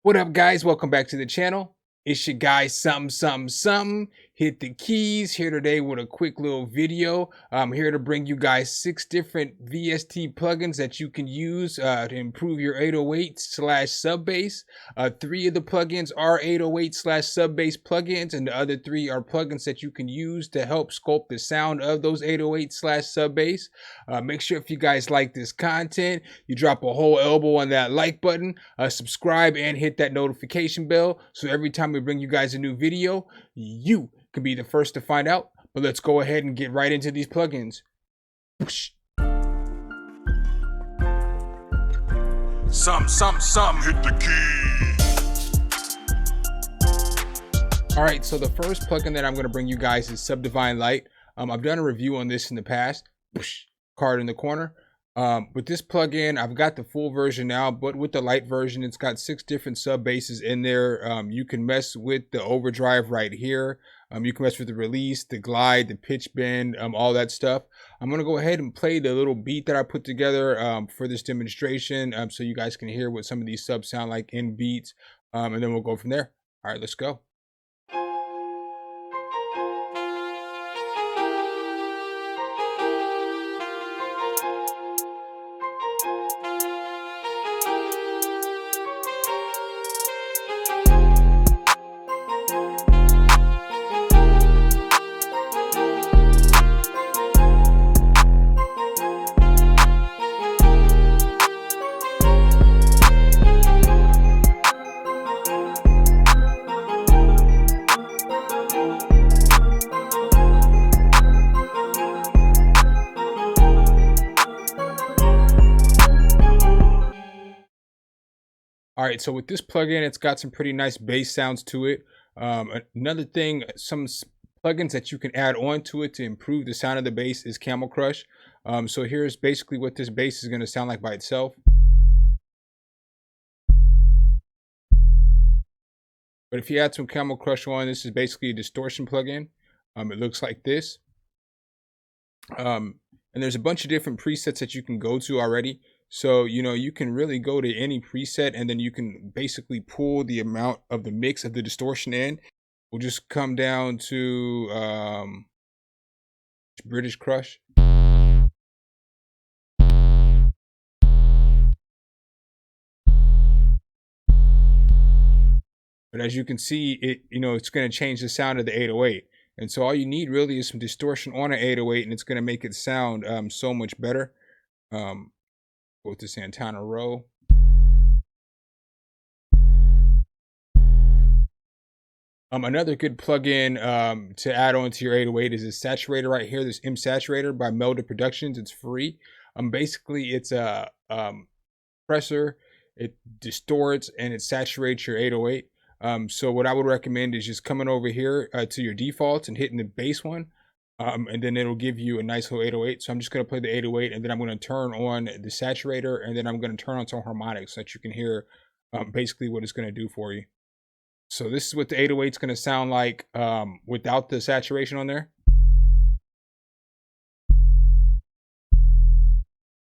What up, guys? Welcome back to the channel. It's your guy SumnSumnSumn. Hit the keys. Here today with a quick little video. I'm here to bring you guys 6 different VST plugins that you can use to improve your 808/sub bass. 3 of the plugins are 808/sub bass plugins, and the other 3 are plugins that you can use to help sculpt the sound of those 808/sub bass. Make sure if you guys like this content, you drop a whole elbow on that like button, subscribe, and hit that notification bell so every time we bring you guys a new video, you can be the first to find out. But let's go ahead and get right into these plugins. Sum, hit the key. All right, so the first plugin that I'm going to bring you guys is Subdivine Light. I've done a review on this in the past. Card in the corner. With this plugin, I've got the full version now, but with the light version, it's got 6 different sub basses in there. You can mess with the overdrive right here. You can mess with the release, the glide, the pitch bend, all that stuff. I'm going to go ahead and play the little beat that I put together for this demonstration so you guys can hear what some of these subs sound like in beats, and then we'll go from there. All right, let's go. All right, so with this plugin, it's got some pretty nice bass sounds to it. Another thing, some plugins that you can add on to it to improve the sound of the bass is Camel Crush. So here's basically what this bass is going to sound like by itself. But if you add some Camel Crush on, this is basically a distortion plugin. It looks like this. And there's a bunch of different presets that you can go to already. So, you can really go to any preset and then you can basically pull the amount of the mix of the distortion in. We'll just come down to British Crush. But as you can see, it's going to change the sound of the 808. And so all you need really is some distortion on an 808 and it's going to make it sound so much better. Go to Santana Row. Another good plugin to add on to your 808 is this saturator right here, this M Saturator by Melda Productions. It's free. Basically, it's a compressor. It distorts and it saturates your 808. So what I would recommend is just coming over here to your defaults and hitting the bass one. And then it'll give you a nice little 808. So I'm just going to play the 808 and then I'm going to turn on the saturator and then I'm going to turn on some harmonics so that you can hear basically what it's going to do for you. So this is what the 808 is going to sound like without the saturation on there.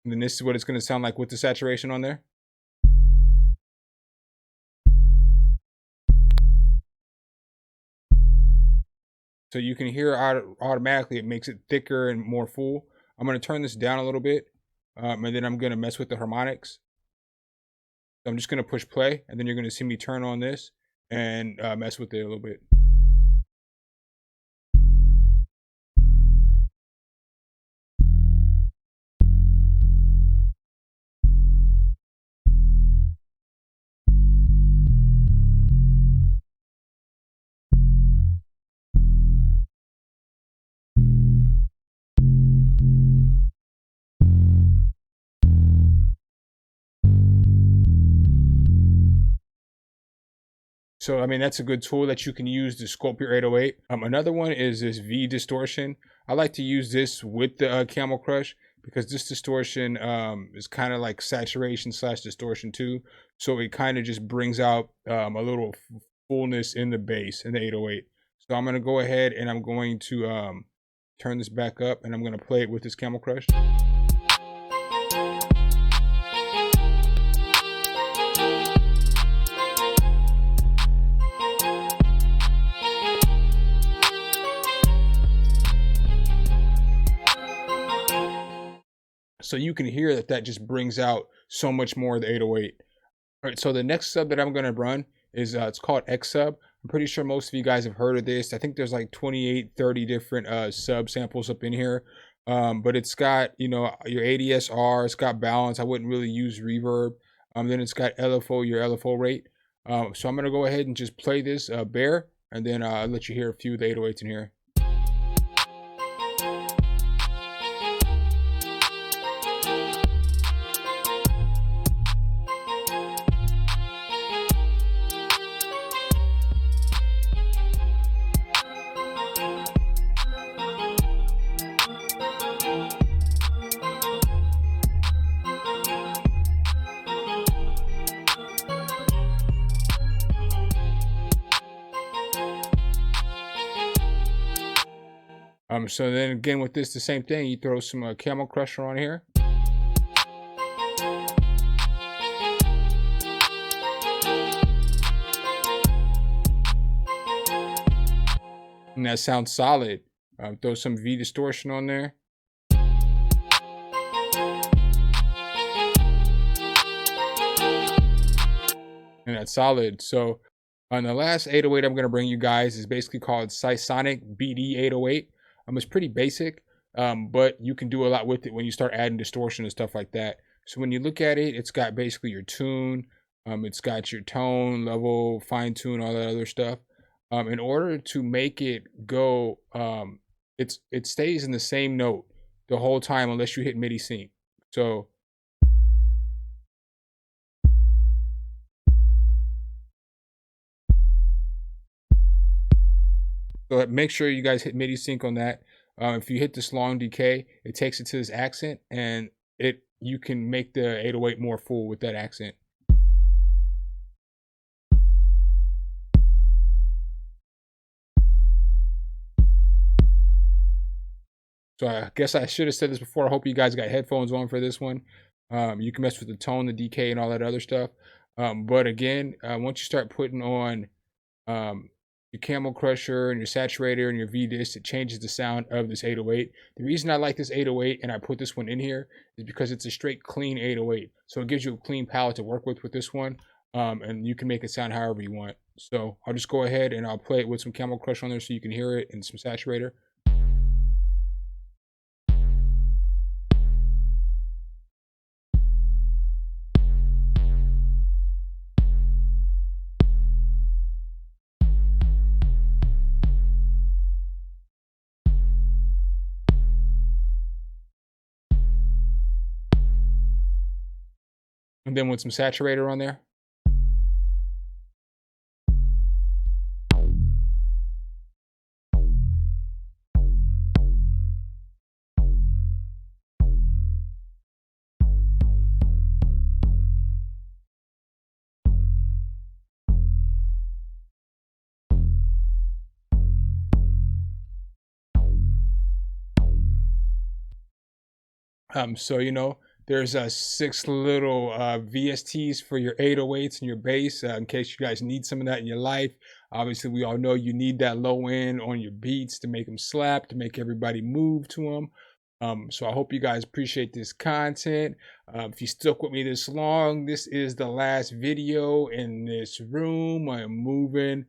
And then this is what it's going to sound like with the saturation on there. So you can hear automatically, it makes it thicker and more full. I'm going to turn this down a little bit, and then I'm going to mess with the harmonics. So I'm just going to push play, and then you're going to see me turn on this and mess with it a little bit. So, I mean, that's a good tool that you can use to sculpt your 808. Another one is this V-Distortion. I like to use this with the Camel Crush because this distortion is kind of like saturation / distortion too. So it kind of just brings out a little fullness in the bass in the 808. So I'm going to go ahead and I'm going to turn this back up and I'm going to play it with this Camel Crush. So you can hear that that just brings out so much more of the 808. All right, so the next sub that I'm going to run is it's called XSub. I'm pretty sure most of you guys have heard of this. I think there's like 28, 30 different sub samples up in here. But it's got, you know, your ADSR, it's got balance. I wouldn't really use reverb. Then it's got LFO, your LFO rate. So I'm going to go ahead and just play this bare, and then I'll let you hear a few of the 808s in here. So then again with this, the same thing. You throw some Camel Crush on here. And that sounds solid. Throw some V-Distortion on there. And that's solid. So on the last 808 I'm going to bring you guys is basically called Sonic BD 808. It's pretty basic, but you can do a lot with it when you start adding distortion and stuff like that. So when you look at it, it's got basically your tune, it's got your tone, level, fine tune, all that other stuff. In order to make it go, it stays in the same note the whole time unless you hit MIDI sync. So make sure you guys hit MIDI sync on that. If you hit this long decay, it takes it to this accent, and you can make the 808 more full with that accent. So I guess I should have said this before. I hope you guys got headphones on for this one. You can mess with the tone, the decay, and all that other stuff. But again, once you start putting on your Camel Crusher and your saturator and your v-dist, it changes the sound of this 808. The reason I like this 808 and I put this one in here is because it's a straight clean 808. So it gives you a clean palette to work with this one. And you can make it sound however you want. So I'll just go ahead and I'll play it with some Camel Crush on there so you can hear it, and some saturator. And then with some saturator on there. So, you know, there's 6 little VSTs for your 808s and your bass, in case you guys need some of that in your life. Obviously, we all know you need that low end on your beats to make them slap, to make everybody move to them. So I hope you guys appreciate this content. If you stuck with me this long, this is the last video in this room. I am moving.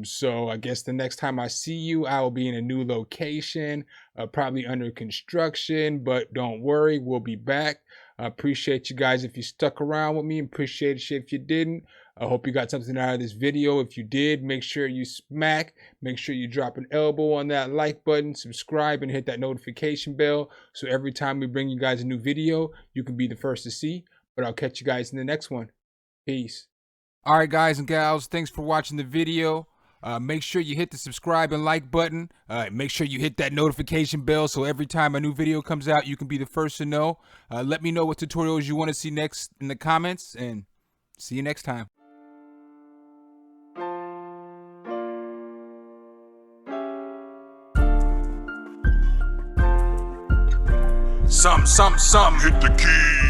So I guess the next time I see you, I will be in a new location, probably under construction, but don't worry, we'll be back. I appreciate you guys if you stuck around with me. Appreciate you if you didn't. I hope you got something out of this video. If you did, make sure you make sure you drop an elbow on that like button, subscribe, and hit that notification bell. So every time we bring you guys a new video, you can be the first to see. But I'll catch you guys in the next one. Peace. All right, guys and gals, thanks for watching the video. Make sure you hit the subscribe and like button. Make sure you hit that notification bell so every time a new video comes out, you can be the first to know. Let me know what tutorials you want to see next in the comments, and see you next time. Sum, hit the key.